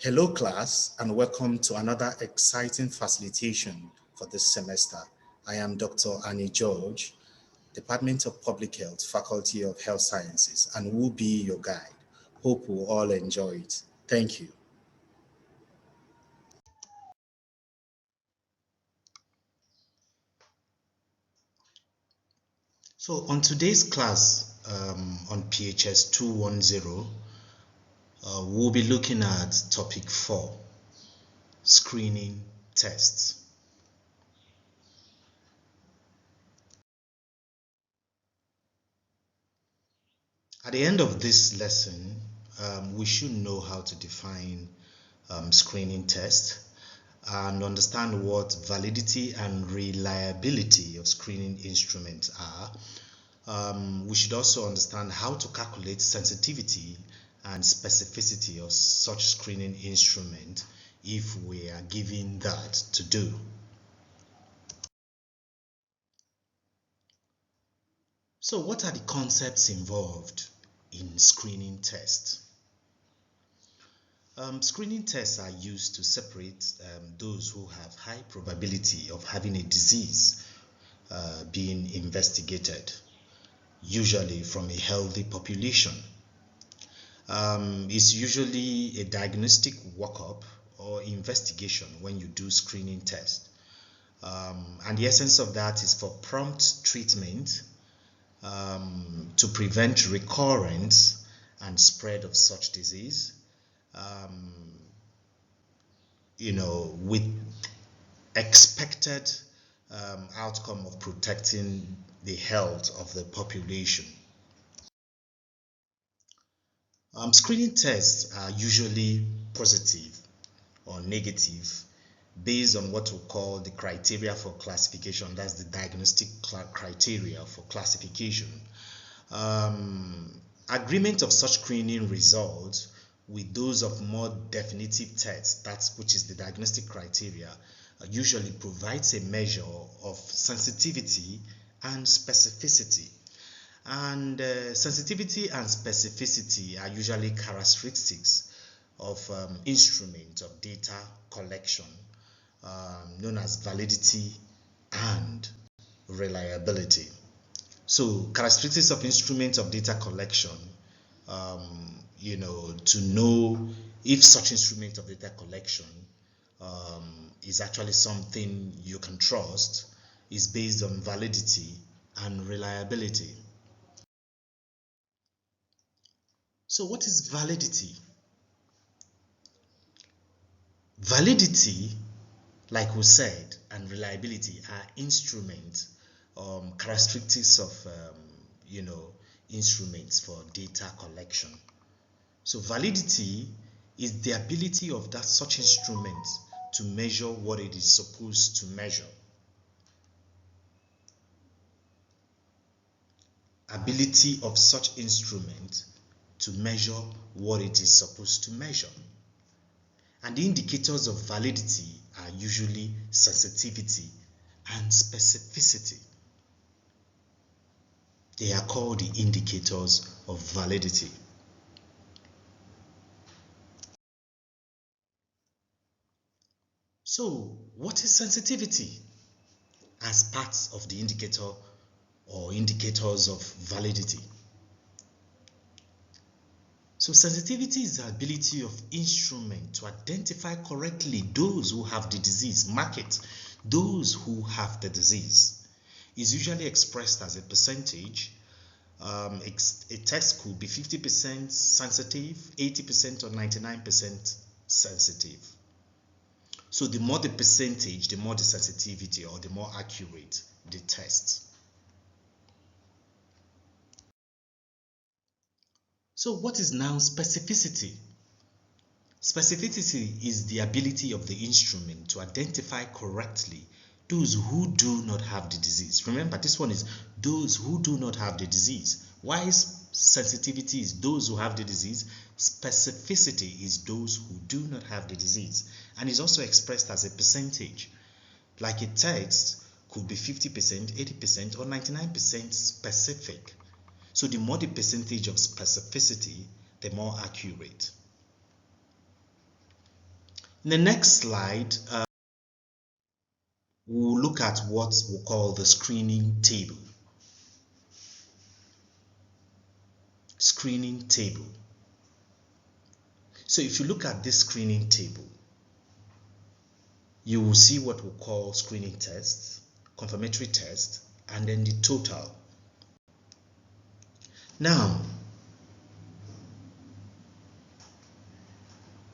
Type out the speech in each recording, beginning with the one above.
Hello class and welcome to another exciting facilitation for this semester. I am Dr. Annie George, Department of Public Health, Faculty of Health Sciences, and will be your guide. Hope we'll all enjoy it. Thank you. So on today's class on PHS 210, we'll be looking at topic 4, screening tests. At the end of this lesson, we should know how to define screening tests and understand what validity and reliability of screening instruments are. We should also understand how to calculate sensitivity and specificity of such screening instrument if we are given that to do. So what are the concepts involved in screening tests? Screening tests are used to separate those who have high probability of having a disease being investigated, usually from a healthy population. It's usually a diagnostic workup or investigation when you do screening tests. And the essence of that is for prompt treatment to prevent recurrence and spread of such disease. With expected outcome of protecting the health of the population. Screening tests are usually positive or negative based on what we call the criteria for classification. That's the diagnostic criteria for classification. Agreement of such screening results with those of more definitive tests, which is the diagnostic criteria, usually provides a measure of sensitivity and specificity. And sensitivity and specificity are usually characteristics of instruments of data collection known as validity and reliability. So characteristics of instruments of data collection, to know if such instrument of data collection is actually something you can trust, is based on validity and reliability. So what is validity? Validity, like we said, and reliability are instruments, characteristics of instruments for data collection. So validity is the ability of such instrument to measure what it is supposed to measure. Ability of such instrument to measure what it is supposed to measure. And the indicators of validity are usually sensitivity and specificity. They are called the indicators of validity. So, what is sensitivity as part of the indicator or indicators of validity? So, sensitivity is the ability of instrument to identify correctly those who have the disease, mark it, those who have the disease. Is usually expressed as a percentage. A test could be 50% sensitive, 80% or 99% sensitive. So the more the percentage, the more the sensitivity or the more accurate the test. So what is now specificity? Specificity is the ability of the instrument to identify correctly those who do not have the disease. Remember, this one is those who do not have the disease. Why is sensitivity is those who have the disease? Specificity is those who do not have the disease. And is also expressed as a percentage. Like a text could be 50%, 80%, or 99% specific. So the more the percentage of specificity, the more accurate. In the next slide, we'll look at what we'll call the screening table. Screening table. So if you look at this screening table, you will see what we call screening tests, confirmatory test, and then the total. Now,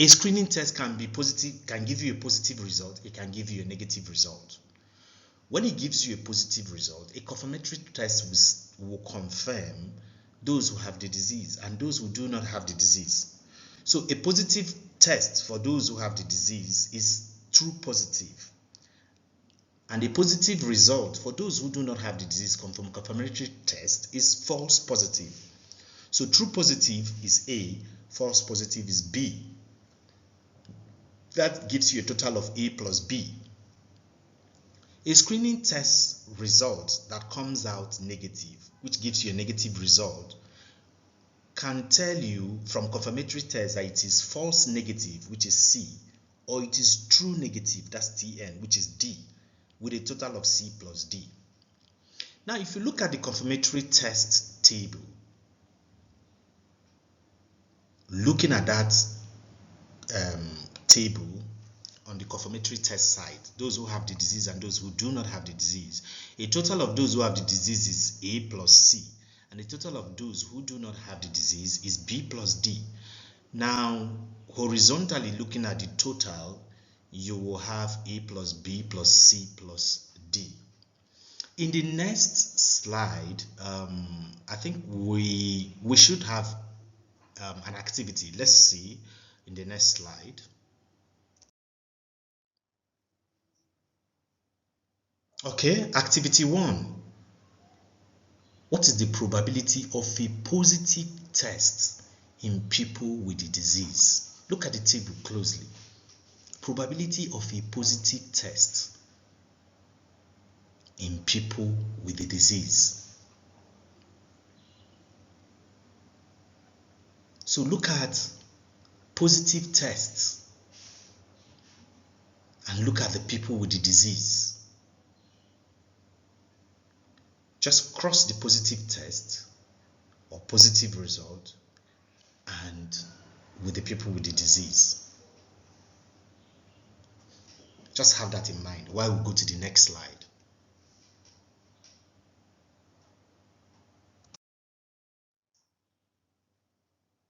a screening test can be positive, can give you a positive result, it can give you a negative result. When it gives you a positive result, a confirmatory test will confirm those who have the disease and those who do not have the disease. So a positive test for those who have the disease is true positive. And a positive result for those who do not have the disease from confirmatory test is false positive. So true positive is A, false positive is B. That gives you a total of A plus B. A screening test result that comes out negative, which gives you a negative result, can tell you from confirmatory test that it is false negative, which is C, or it is true negative, that's TN, which is D, with a total of C plus D. Now, if you look at the confirmatory test table, looking at that table on the confirmatory test side, those who have the disease and those who do not have the disease, a total of those who have the disease is A plus C, and the total of those who do not have the disease is B plus D. Now, horizontally looking at the total, you will have A plus B plus C plus D. In the next slide, I think we should have an activity. Let's see in the next slide. Okay, activity 1. What is the probability of a positive test in people with the disease? Look at the table closely. Probability of a positive test in people with the disease. So look at positive tests and look at the people with the disease. Just cross the positive test or positive result and with the people with the disease. Just have that in mind while we go to the next slide.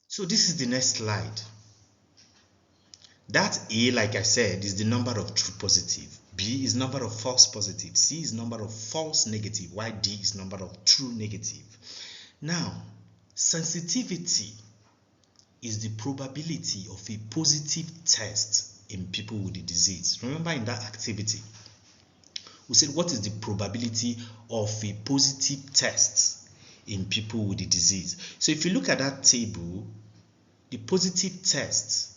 So this is the next slide. That A, like I said, is the number of true positive. B is number of false positive. C is number of false negative, while D is number of true negative. Now, sensitivity is the probability of a positive test in people with the disease. Remember in that activity, we said what is the probability of a positive test in people with the disease. So if you look at that table, the positive test,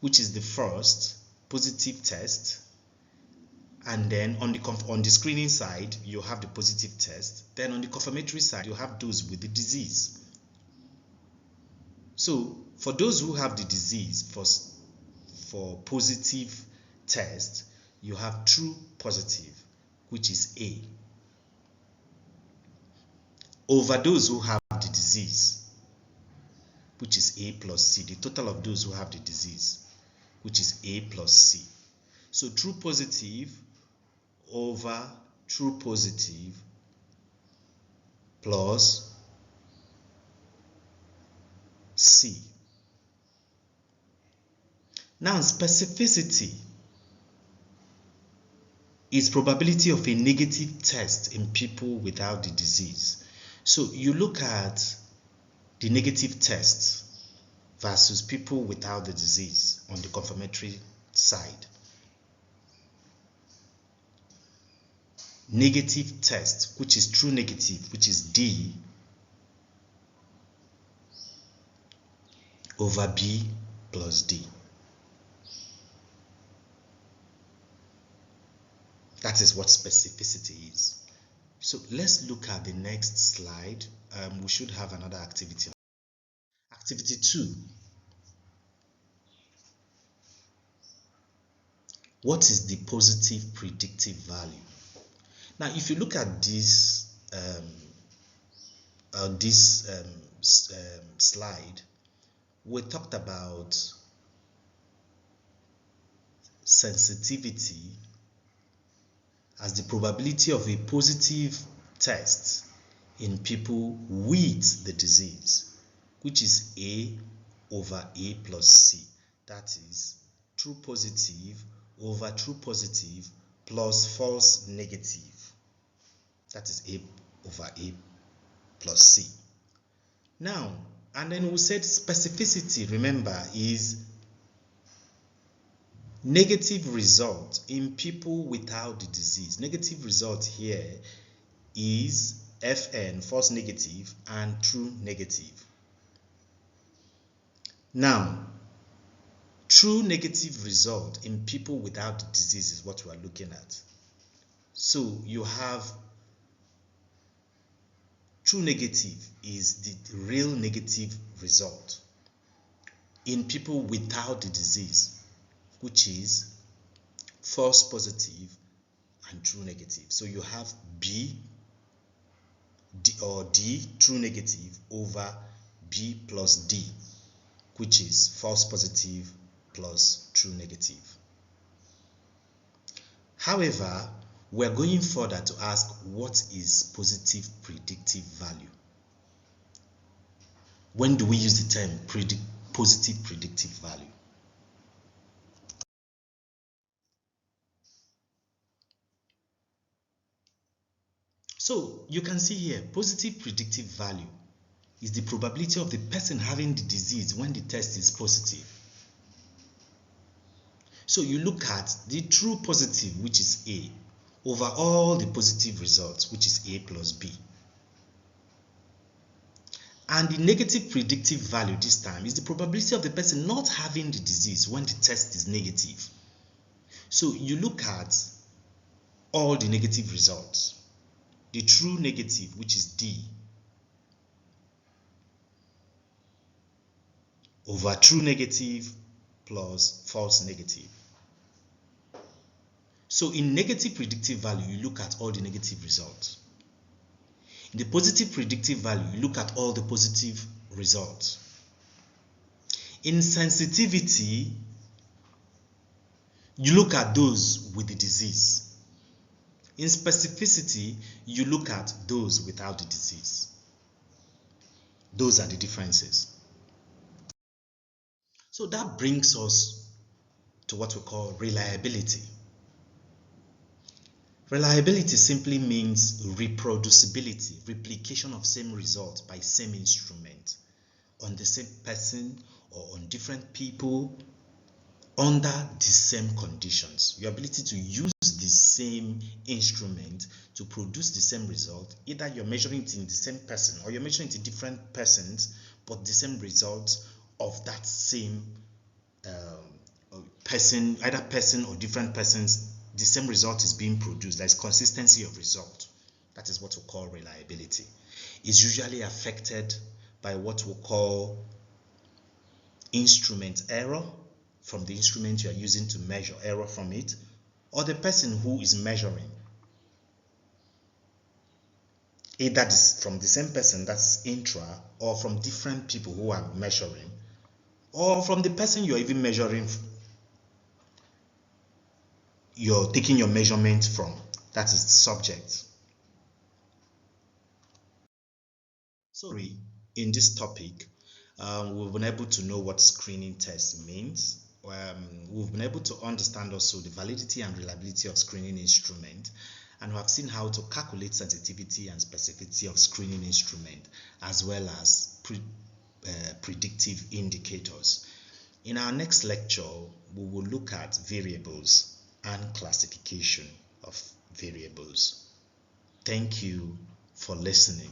which is the first positive test, and then on the screening side you have the positive test, then on the confirmatory side you have those with the disease. So for those who have the disease, for positive test, you have true positive, which is A, over those who have the disease, which is A plus C, the total of those who have the disease, which is A plus C. So true positive over true positive plus C. Now, specificity is probability of a negative test in people without the disease. So you look at the negative test versus people without the disease on the confirmatory side. Negative test, which is true negative, which is D, over B plus D. That is what specificity is. So let's look at the next slide. We should have another activity. Activity 2. What is the positive predictive value? Now, if you look at this slide, we talked about sensitivity as the probability of a positive test in people with the disease, which is A over A plus C. That is true positive over true positive plus false negative. That is A over A plus C. Now, and then we said specificity, remember, is negative result in people without the disease. Negative result here is FN, false negative, and true negative. Now, true negative result in people without the disease is what we are looking at. So you have true negative is the real negative result in people without the disease, which is false positive and true negative. So you have B or D, true negative, over B plus D, which is false positive plus true negative. However, we're going further to ask, what is positive predictive value? When do we use the term positive predictive value? So you can see here, positive predictive value is the probability of the person having the disease when the test is positive. So you look at the true positive, which is A, over all the positive results, which is A plus B. And the negative predictive value this time is the probability of the person not having the disease when the test is negative. So you look at all the negative results. The true negative, which is D, over true negative plus false negative. So in negative predictive value, you look at all the negative results. In the positive predictive value, you look at all the positive results. In sensitivity, you look at those with the disease. In specificity, you look at those without the disease. Those are the differences. So that brings us to what we call reliability. Reliability simply means reproducibility, replication of same result by same instrument on the same person or on different people under the same conditions. Your ability to use the same instrument to produce the same result, either you're measuring it in the same person or you're measuring it in different persons, but the same result of that same person, either person or different persons, the same result is being produced. There's consistency of result. That is what we call reliability. It's usually affected by what we call instrument error, from the instrument you are using to measure, error from it, or the person who is measuring. Either this from the same person, that's intra, or from different people who are measuring, or from the person you're even measuring, you're taking your measurement from, that is the subject. So in this topic, we've been able to know what screening test means. We've been able to understand also the validity and reliability of screening instrument, and we have seen how to calculate sensitivity and specificity of screening instrument, as well as predictive indicators. In our next lecture, we will look at variables and classification of variables. Thank you for listening.